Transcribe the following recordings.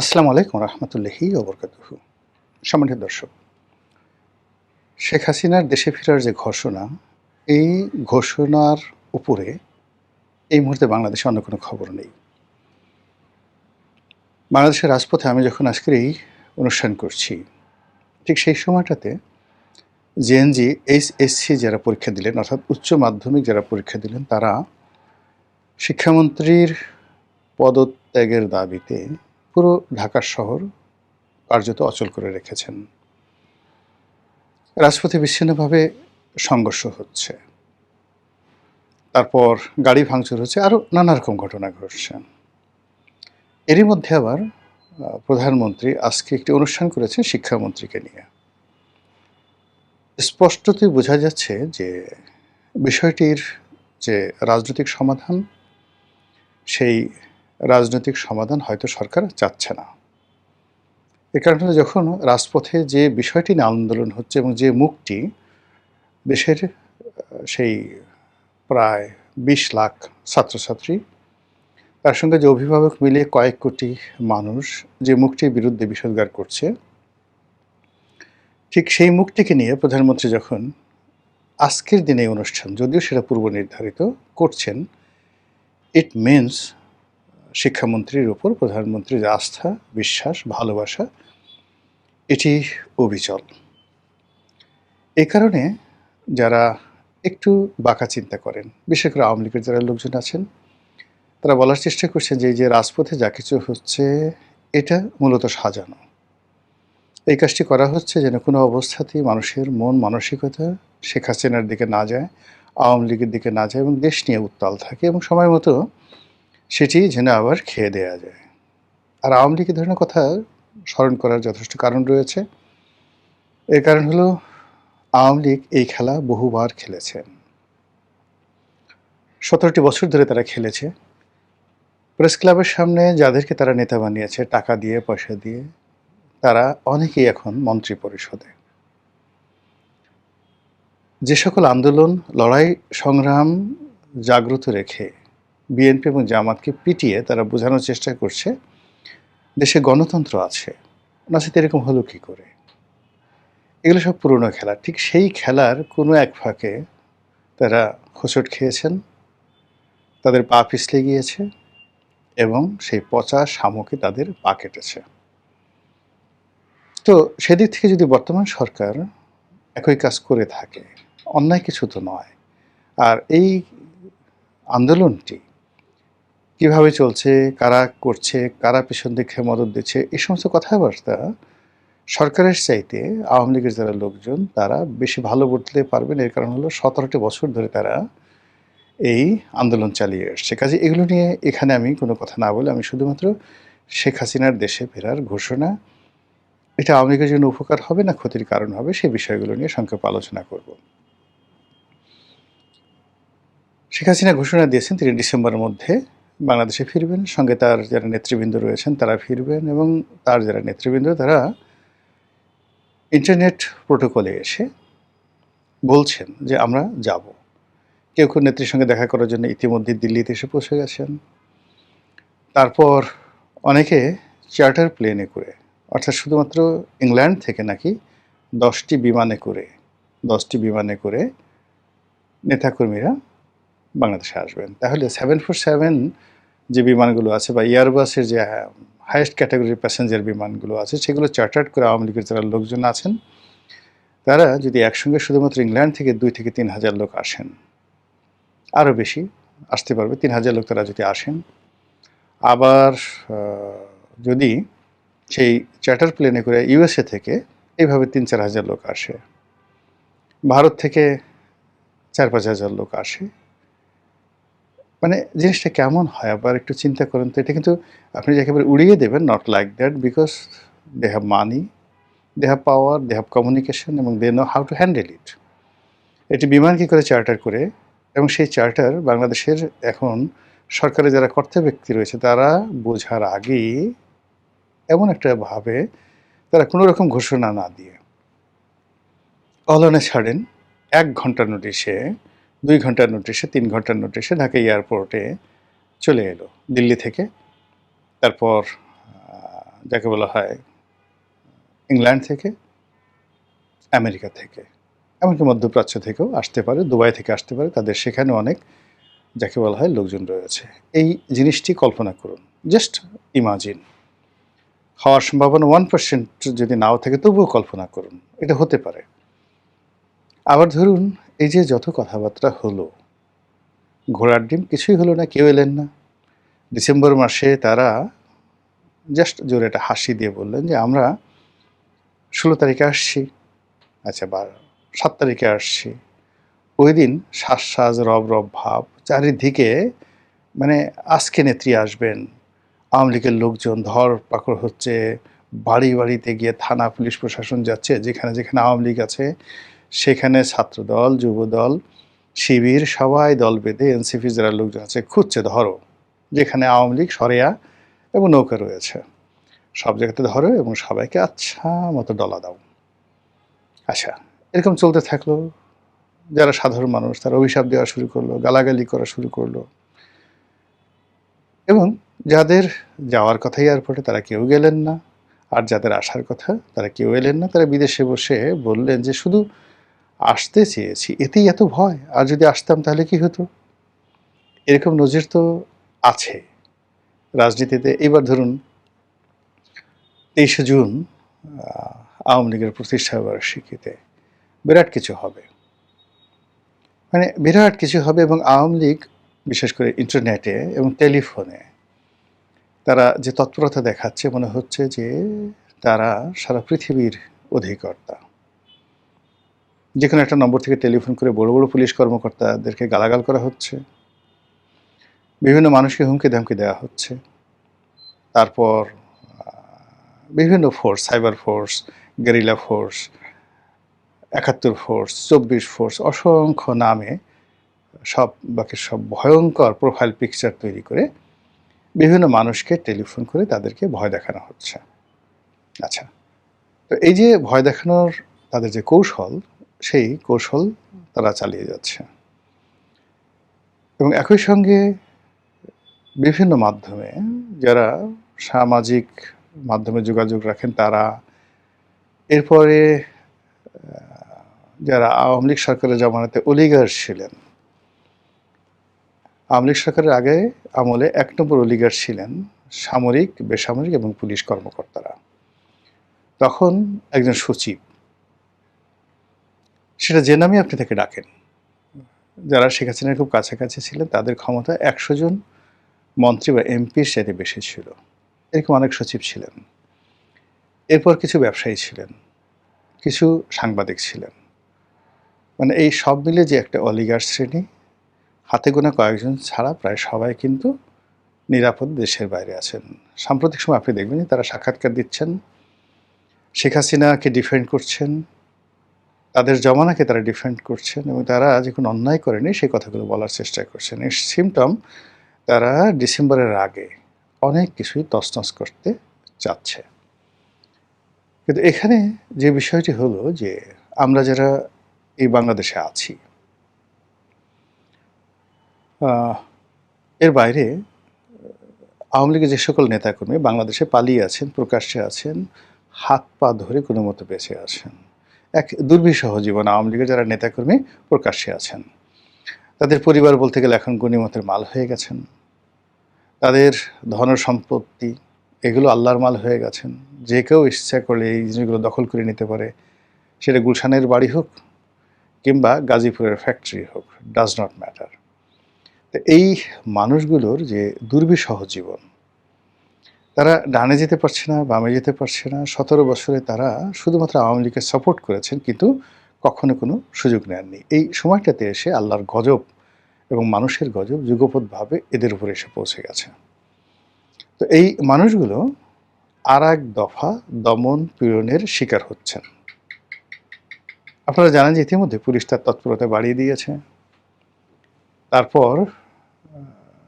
আসসালামু আলাইকুম রহমতুল্লাহি ওবরকাতুহু। সম্মানিত দর্শক, শেখ হাসিনার দেশে ফেরার যে ঘোষণা, এই ঘোষণার উপরে এই মুহূর্তে বাংলাদেশে অন্য কোনো খবর নেই। বাংলাদেশের রাজপথে আমি যখন আজকের এই অনুষ্ঠান করছি, ঠিক সেই সময়টাতে জেএনজি, এইচএসসি যারা পরীক্ষা দিলেন, অর্থাৎ উচ্চ মাধ্যমিক যারা পরীক্ষা দিলেন, তারা শিক্ষামন্ত্রীর পদত্যাগের দাবিতে পুরো ঢাকা শহর কার্যত অচল করে রেখেছেন। রাজপথে বিচ্ছিন্নভাবে সংঘর্ষ হচ্ছে, তারপর গাড়ি ভাঙচুর হচ্ছে, আরও নানা রকম ঘটনা ঘটছে। এরই মধ্যে আবার প্রধানমন্ত্রী আজকে একটি অনুষ্ঠান করেছেন শিক্ষামন্ত্রীকে নিয়ে। স্পষ্টতই বোঝা যাচ্ছে যে বিষয়টির যে রাজনৈতিক সমাধান, সেই রাজনৈতিক সমাধান হয়তো সরকার চাচ্ছে না। এ কারণে যখন রাজপথে যে বিষয়টি নিয়ে আন্দোলন হচ্ছে এবং যে মুখটি দেশের সেই প্রায় ২০ লাখ ছাত্রছাত্রী, তার সঙ্গে যে অভিভাবক মিলিয়ে কয়েক কোটি মানুষ যে মুখটির বিরুদ্ধে বিষোদ্গার করছে, ঠিক সেই মুখটিকে নিয়ে প্রধানমন্ত্রী যখন আজকের দিনে অনুষ্ঠান, যদিও সেটা পূর্ব নির্ধারিত করছেন, ইট মিনস শিক্ষামন্ত্রীর উপর প্রধানমন্ত্রীর যে আস্থা, বিশ্বাস, ভালোবাসা, এটি অবিচল। এই কারণে যারা একটু বাঁকা চিন্তা করেন, বিশেষ করে আওয়ামী লীগের যারা লোকজন আছেন, তারা বলার চেষ্টা করছেন যে এই যে রাজপথে যা কিছু হচ্ছে, এটা মূলত সাজানো। এই কাজটি করা হচ্ছে যেন কোনো অবস্থাতেই মানুষের মন মানসিকতা শেখ হাসিনার দিকে না যায়, আওয়ামী লীগের দিকে না যায় এবং দেশ নিয়ে উত্তাল থাকে এবং সময় মতো সেটি যেন আবার খেয়ে দেয়া যায়। আর আওয়ামী লীগের ধরনের কথা স্মরণ করার যথেষ্ট কারণ রয়েছে। এর কারণ হলো আওয়ামী লীগ এই খেলা বহুবার খেলেছেন। ১৭টি বছর ধরে তারা খেলেছে। প্রেস ক্লাবের সামনে যাদেরকে তারা নেতা বানিয়েছে টাকা দিয়ে, পয়সা দিয়ে, তারা অনেকেই এখন মন্ত্রী পরিষদে। যে সকল আন্দোলন, লড়াই, সংগ্রাম জাগ্রত রেখে বিএনপি এবং জামাতকে পিটিয়ে তারা বোঝানোর চেষ্টা করছে দেশে গণতন্ত্র আছে, নচেত এরকম হলো কী করে? এগুলো সব পুরনো খেলা। ঠিক সেই খেলার কোনো এক ফাঁকে তারা হোঁচট খেয়েছেন, তাদের পা পিছলে গিয়েছে এবং সেই পচা শামুকে তাদের পা কেটেছে। তো সেদিক থেকে যদি বর্তমান সরকার একই কাজ করে থাকে, অন্যায় কিছু তো নয়। আর এই আন্দোলনটি কিভাবে চলছে, কারা করছে, কারা পেছন দিকে মদদ দিচ্ছে, এই সমস্ত কথাবার্তা সরকারের চাইতে আওয়ামী লীগের যারা লোকজন তারা বেশি ভালো বলতে পারবেন। এর কারণ হলো ১৭টি বছর ধরে তারা এই আন্দোলন চালিয়ে আসছে। কাজে এগুলো নিয়ে এখানে আমি কোনো কথা না বলে আমি শুধুমাত্র শেখ হাসিনার দেশে ফেরার ঘোষণা, এটা আওয়ামী লীগের জন্য উপকার হবে না ক্ষতির কারণ হবে, সেই বিষয়গুলো নিয়ে সংক্ষেপে আলোচনা করব। শেখ হাসিনা ঘোষণা দিয়েছেন তিনি ডিসেম্বরের মধ্যে বাংলাদেশে ফিরবেন, সঙ্গে তার যারা নেতৃবৃন্দ রয়েছেন তারা ফিরবেন এবং তার যারা নেতৃবৃন্দ তারা ইন্টারনেট প্রোটোকলে এসে বলছেন যে আমরা যাব। কেউ কেউ নেত্রীর সঙ্গে দেখা করার জন্য ইতিমধ্যে দিল্লিতে এসে পৌঁছে গেছেন। তারপর অনেকে চার্টার প্লেনে করে, অর্থাৎ শুধুমাত্র ইংল্যান্ড থেকে নাকি 10টি বিমানে করে নেতাকর্মীরা বাংলাদেশে আসবেন। তাহলে 747 যে বিমানগুলো আছে বা এয়ারবাসের যে হাইয়েস্ট ক্যাটাগরির প্যাসেঞ্জার বিমানগুলো আছে, সেগুলো চার্টার্ড করে আওয়ামী লীগের যারা লোকজন আছেন তারা যদি একসঙ্গে শুধুমাত্র ইংল্যান্ড থেকে 2 থেকে 3 হাজার লোক আসেন, আরও বেশি আসতে পারবে, 3,000 লোক তারা যদি আসেন, আবার যদি সেই চার্টার প্লেনে করে ইউএসএ থেকে এইভাবে 3-4 হাজার লোক আসে, ভারত থেকে 4-5 হাজার লোক আসে, মানে জিনিসটা কেমন হয় আবার একটু চিন্তা করেন তো। এটা কিন্তু আপনি যে একেবারে উড়িয়ে দেবেন, not like that, because they have money, they have power, they have communication এবং they know how to handle it. এটি বিমান কী করে চার্টার করে, এবং সেই চার্টার বাংলাদেশের এখন সরকারের যারা কর্তা ব্যক্তি রয়েছে তারা বোঝার আগেই এমন একটা ভাবে তারা কোনো রকম ঘোষণা না দিয়ে অলানে ছাড়েন 1 ঘন্টার নোটিশে, 2 ঘন্টার নোটিশে, 3 ঘন্টার নোটিশে ঢাকা এয়ারপোর্টে চলে এলো দিল্লি থেকে। তারপর যাকে বলা হয় ইংল্যান্ড থেকে, আমেরিকা থেকে, এমনকি মধ্যপ্রাচ্য থেকেও আসতে পারে, দুবাই থেকে আসতে পারে। তাদের সেখানে অনেক যাকে বলা হয় লোকজন রয়েছে। এই জিনিসটি কল্পনা করুন, জাস্ট ইমাজিন। হওয়ার সম্ভাবনা 1% যদি নাও থাকে তবুও কল্পনা করুন, এটা হতে পারে। আবার ধরুন এই যে যত কথাবার্তা হলো, ঘোড়ার ডিম কিছুই হলো না, কেউ এলেন না। ডিসেম্বর মাসে তারা জাস্ট জোরে একটা হাসি দিয়ে বললেন যে আমরা 16 তারিখে আসছি, আচ্ছা বা 7 তারিখে আসছি। ওই দিন সাজ রব রব ভাব চারিদিকে, মানে আজকে নেত্রী আসবেন, আওয়ামী লীগের লোকজন ধরপাকড় হচ্ছে, বাড়ি বাড়িতে গিয়ে থানা পুলিশ প্রশাসন যাচ্ছে, যেখানে যেখানে আওয়ামী লীগ আছে সেখানে ছাত্রদল, যুবদল, শিবির সবাই দল বেঁধে এনসিপি যারা লোকজন আছে খুঁজছে, ধরো যেখানে আওয়ামী লীগ সরেয়া এবং নৌকা রয়েছে সব জায়গাতে ধরো এবং সবাইকে আচ্ছা মতো ডলা দাও। আচ্ছা, এরকম চলতে থাকলো। যারা সাধারণ মানুষ তারা অভিশাপ দেওয়া শুরু করলো, গালাগালি করা শুরু করলো, এবং যাদের যাওয়ার কথা এয়ারপোর্টে তারা কেউ গেলেন না, আর যাদের আসার কথা তারা কেউ এলেন না। তারা বিদেশে বসে বললেন যে শুধু আসতে চেয়েছি, এতেই এত ভয়, আর যদি আসতাম তাহলে কি হতো। এরকম নজির তো আছে রাজনীতিতে। এবার ধরুন 23শে জুন আওয়ামী লীগের প্রতিষ্ঠা বার্ষিকীতে বিরাট কিছু হবে, মানে বিরাট কিছু হবে, এবং আওয়ামী লীগ বিশেষ করে ইন্টারনেটে এবং টেলিফোনে তারা যে তৎপরতা দেখাচ্ছে, মনে হচ্ছে যে তারা সারা পৃথিবীর অধিকর্তা। যে কোনো একটা নম্বর থেকে টেলিফোন করে বড় বড় পুলিশ কর্মকর্তাদেরকে গালাগাল করা হচ্ছে, বিভিন্ন মানুষকে হুমকি ধামকি দেওয়া হচ্ছে। তারপর বিভিন্ন force, cyber force, guerrilla force, ৭১ force, ২৪ force, অসংখ্য নামে সব বাকি সব ভয়ঙ্কর প্রোফাইল পিকচার তৈরি করে বিভিন্ন মানুষকে টেলিফোন করে তাদেরকে ভয় দেখানো হচ্ছে। আচ্ছা, তো এই যে ভয় দেখানোর তাদের যে কৌশল, সেই কৌশল তারা চালিয়ে যাচ্ছে, এবং একই সঙ্গে বিভিন্ন মাধ্যমে যারা সামাজিক মাধ্যমে যোগাযোগ রাখেন তারা, এরপরে যারা আওয়ামী লীগ সরকারের জামানাতে অলিগার ছিলেন, আওয়ামী লীগ সরকারের আগে আমলে ১ নম্বর অলিগার ছিলেন সামরিক, বেসামরিক এবং পুলিশ কর্মকর্তারা। তখন একজন সচিব, সেটা যে নামে আপনি তাকে ডাকেন, যারা শেখ হাসিনার খুব কাছাকাছি ছিলেন তাদের ক্ষমতা ১০০ জন মন্ত্রী বা এমপির সাথে বেশি ছিল। এরকম অনেক সচিব ছিলেন। এরপর কিছু ব্যবসায়ী ছিলেন, কিছু সাংবাদিক ছিলেন। মানে এই সব মিলে যে একটা অলিগার শ্রেণী, হাতে গোনা কয়েকজন ছাড়া প্রায় সবাই কিন্তু নিরাপদ দেশের বাইরে আছেন। সাম্প্রতিক সময় আপনি দেখবেন যে তারা সাক্ষাৎকার দিচ্ছেন, শেখ হাসিনাকে ডিফেন্ড করছেন, তাদের জমানাকে তারা ডিফেন্ড করছেন, এবং তারা যে কোনো অন্যায় করেনি সেই কথাগুলো বলার চেষ্টা করছেন। এর সিমটম তারা ডিসেম্বরের আগে অনেক কিছুই তছনছ করতে চাচ্ছে। কিন্তু এখানে যে বিষয়টি হলো যে আমরা যারা এই বাংলাদেশে আছি, এর বাইরে আওয়ামী লীগের যে সকল নেতাকর্মী বাংলাদেশে পালিয়ে আছেন, প্রকাশ্যে আছেন, হাত পা ধরে কোনো মতো বেঁচে আছেন, এক দুর্বিষহ জীবন আওয়ামী লীগের যারা নেতাকর্মী প্রকাশ্যে আছেন, তাদের পরিবার বলতে গেলে এখন গনিমতের মাল হয়ে গেছেন। তাদের ধন সম্পত্তি এগুলো আল্লাহর মাল হয়ে গেছেন। যে কেউ ইচ্ছা করলে এই জিনিসগুলো দখল করে নিতে পারে, সেটা গুলশানের বাড়ি হোক কিংবা গাজীপুরের ফ্যাক্টরি হোক, ডাজ নট ম্যাটার। তো এই মানুষগুলোর যে দুর্বিষহ জীবন, তারা ডানে যেতে পারছে না, বামে যেতে পারছে না। ১৭ বছরে তারা শুধুমাত্র আওয়ামী লীগকে সাপোর্ট করেছেন, কিন্তু কখনো কোনো সুযোগ নেননি। এই সময়টাতে এসে আল্লাহর গজব এবং মানুষের গজব যুগপৎভাবে এদের উপরে এসে পৌঁছে গেছে। তো এই মানুষগুলো আর এক দফা দমন পীড়নের শিকার হচ্ছেন। আপনারা জানেন যে ইতিমধ্যে পুলিশ তার তৎপরতা বাড়িয়ে দিয়েছে। তারপর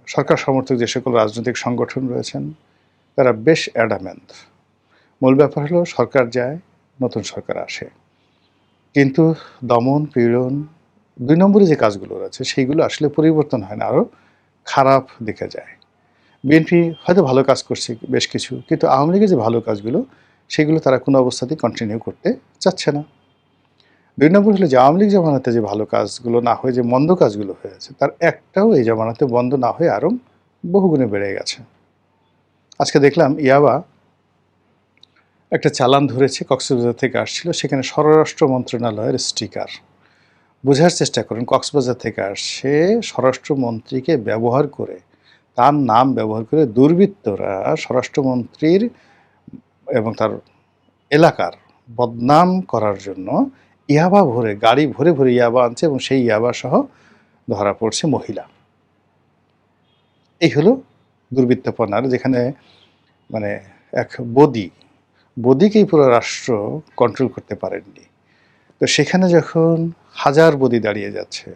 সরকার সমর্থক যে সকল রাজনৈতিক সংগঠন রয়েছেন তারা বেশ অ্যাডামেন্ট। মূল ব্যাপার হলো সরকার যায়, নতুন সরকার আসে, কিন্তু দমন পীড়ন ২ নম্বরে যে কাজগুলো রয়েছে সেইগুলো আসলে পরিবর্তন হয় না, আরও খারাপ দিকে যায়। বিএনপি হয়তো ভালো কাজ করছে বেশ কিছু, কিন্তু আওয়ামী লীগের যে ভালো কাজগুলো সেগুলো তারা কোনো অবস্থাতেই কন্টিনিউ করতে চাচ্ছে না। ২ নম্বর হলো যে আওয়ামী লীগ জমানাতে যে ভালো কাজগুলো না হয়ে যে মন্দ কাজগুলো হয়েছে, তার একটাও এই জমানাতে বন্ধ না হয়ে আরও বহুগুণে বেড়ে গেছে। আজকে দেখলাম ইয়াবা একটা চালান ধরেছে, কক্সবাজার থেকে আসছিল, সেখানে স্বরাষ্ট্র মন্ত্রণালয়ের স্টিকার। বোঝার চেষ্টা করুন, কক্সবাজার থেকে আসছে, স্বরাষ্ট্রমন্ত্রীকে ব্যবহার করে, তার নাম ব্যবহার করে দুর্বৃত্তরা স্বরাষ্ট্রমন্ত্রীর এবং তার এলাকার বদনাম করার জন্য ইয়াবা ভরে, গাড়ি ভরে ভরে ইয়াবা আনছে এবং সেই ইয়াবা সহ ধরা পড়ছে মহিলা। এই হলো দুর্বৃত্তপনার, যেখানে মানে এক বদিকেই পুরো রাষ্ট্র কন্ট্রোল করতে পারেননি। তো সেখানে যখন হাজার বদি দাঁড়িয়ে যাচ্ছে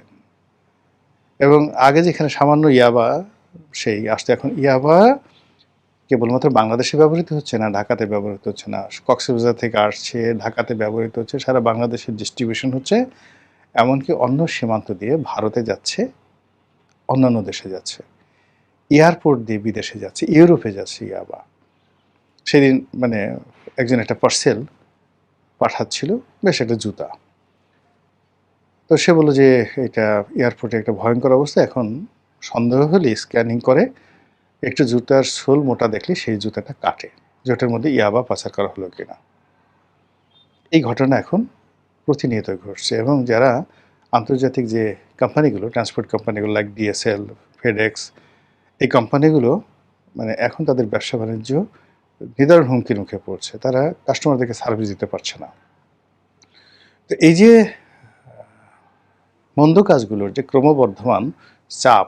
এবং আগে যেখানে সামান্য ইয়াবা সেই আসতে, এখন ইয়াবা কেবলমাত্র বাংলাদেশে ব্যবহৃত হচ্ছে না, ঢাকাতে ব্যবহৃত হচ্ছে না, কক্সবাজার থেকে আসছে, ঢাকাতে ব্যবহৃত হচ্ছে, সারা বাংলাদেশের ডিস্ট্রিবিউশন হচ্ছে, এমনকি অন্য সীমান্ত দিয়ে ভারতে যাচ্ছে, অন্যান্য দেশে যাচ্ছে, এয়ারপোর্ট দিয়ে বিদেশে যাচ্ছে, ইউরোপে যাচ্ছে ইয়াবা। সেদিন মানে একজন একটা পার্সেল পাঠাচ্ছিল, বেশ একটা জুতা। তো সে বলল যে এটা এয়ারপোর্টে একটা ভয়ঙ্কর অবস্থা, এখন সন্দেহ হলে স্ক্যানিং করে একটু জুতার সোল মোটা দেখলে সেই জুতাটা কাটে, যেটার মধ্যে ইয়াবা পাচার করা হলো কিনা। এই ঘটনা এখন প্রতিনিয়ত ঘটছে এবং যারা আন্তর্জাতিক যে কোম্পানিগুলো, ট্রান্সপোর্ট কোম্পানিগুলো লাইক ডিএসএল, ফেডেক্স, এই কোম্পানিগুলো মানে এখন তাদের ব্যবসা বাণিজ্য নিদারুণ হুমকির মুখে পড়ছে, তারা কাস্টমারদেরকে সার্ভিস দিতে পারছে না। তো এই যে মন্দ কাজগুলোর যে ক্রমবর্ধমান চাপ,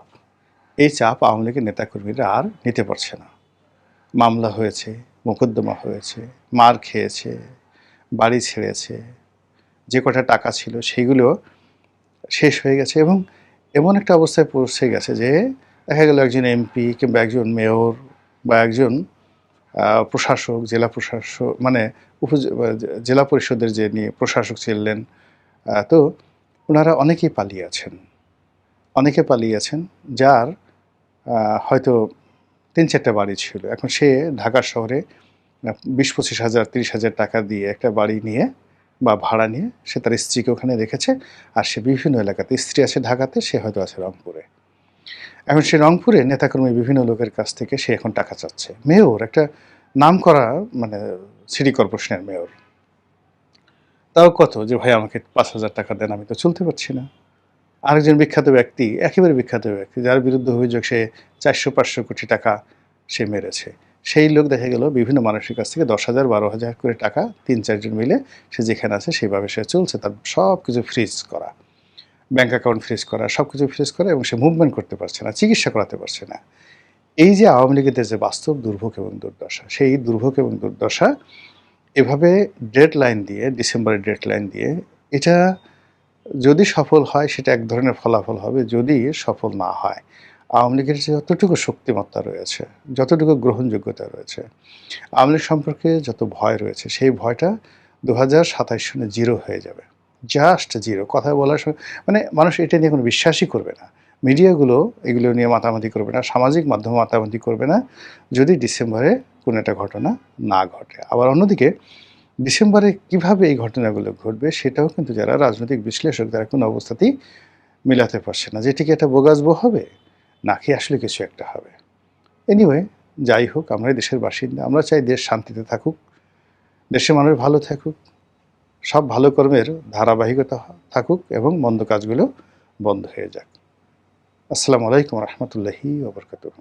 এই চাপ আওয়ামী লীগের নেতাকর্মীরা আর নিতে পারছে না। মামলা হয়েছে, মোকদ্দমা হয়েছে, মার খেয়েছে, বাড়ি ছেড়েছে, যে কটা টাকা ছিল সেগুলো শেষ হয়ে গেছে এবং এমন একটা অবস্থায় পৌঁছে গেছে যে দেখা গেল একজন এমপি কিংবা একজন মেয়র বা একজন প্রশাসক, জেলা প্রশাসক মানে জেলা পরিষদের যে নিয়ে প্রশাসক ছিলেন, তো ওনারা অনেকেই পালিয়ে আছেন, যার হয়তো ৩-৪টা বাড়ি ছিল। এখন সে ঢাকা শহরে ২০-২৫ হাজার ৩০ হাজার টাকা দিয়ে একটা বাড়ি নিয়ে বা ভাড়া নিয়ে সে তার স্ত্রীকে ওখানে রেখেছে, আর সে বিভিন্ন এলাকাতে, স্ত্রী আছে ঢাকাতে, সে হয়তো আছে রংপুরে। এখন সে রংপুরে নেতাকর্মী বিভিন্ন লোকের কাছ থেকে সে এখন টাকা চাচ্ছে। মেয়র, একটা নামকরা মানে সিটি কর্পোরেশনের মেয়র, তাও কত যে ভাই আমাকে ৫,০০০ টাকা দেন, আমি তো চলতে পারছি না। আরেকজন বিখ্যাত ব্যক্তি, একেবারে বিখ্যাত ব্যক্তি, যার বিরুদ্ধে অভিযোগ সে ৪০০-৫০০ কোটি টাকা সে মেরেছে, সেই লোক দেখা গেল বিভিন্ন মানুষের কাছ থেকে ১০,০০০, ১২,০০০ করে টাকা ৩-৪ জন মিলে সে যেখানে আছে সেইভাবে সে চলছে, তার সব কিছু ফ্রিজ করা, ব্যাঙ্ক অ্যাকাউন্ট ফ্রিজ করা, সব কিছু ফ্রিজ করা, এবং সে মুভমেন্ট করতে পারছে না, চিকিৎসা করাতে পারছে না। এই যে আওয়ামী লীগের যে বাস্তব দুর্ভোগ এবং দুর্দশা, সেই দুর্ভোগ এবং দুর্দশা এভাবে ডেডলাইন দিয়ে, ডিসেম্বরের ডেডলাইন দিয়ে, এটা যদি সফল হয় সেটা এক ধরনের ফলাফল হবে, যদি সফল না হয় আওয়ামী লীগের যে যতটুকু শক্তিমত্তা রয়েছে, যতটুকু গ্রহণযোগ্যতা রয়েছে, আওয়ামী লীগ সম্পর্কে যত ভয় রয়েছে, সেই ভয়টা ২০২৭ সনে জিরো হয়ে যাবে, জাস্ট জিরো। কথা বলার মানে মানুষ এটা নিয়ে কোনো বিশ্বাসই করবে না, মিডিয়াগুলো এগুলো নিয়ে মাতামাতি করবে না, সামাজিক মাধ্যমে মাতামাতি করবে না, যদি ডিসেম্বরে কোনো একটা ঘটনা না ঘটে। আবার অন্যদিকে ডিসেম্বরে কিভাবে এই ঘটনাগুলো ঘটবে সেটাও কিন্তু যারা রাজনৈতিক বিশ্লেষক, তারা কোনো অবস্থাতেই মিলাতে পারছে না, যে ঠিক একটা বোগাসবো হবে নাকি আসলে কিছু একটা হবে। এনিওয়ে, যাই হোক, আমরা দেশের বাসিন্দা, আমরা চাই দেশ শান্তিতে থাকুক, দেশের মানুষ ভালো থাকুক, সব ভালো কর্মের ধারাবাহিকতা থাকুক এবং মন্দ কাজগুলো বন্ধ হয়ে যাক। আসসালামু আলাইকুম রহমতুল্লাহি ওয়া বারাকাতুহু।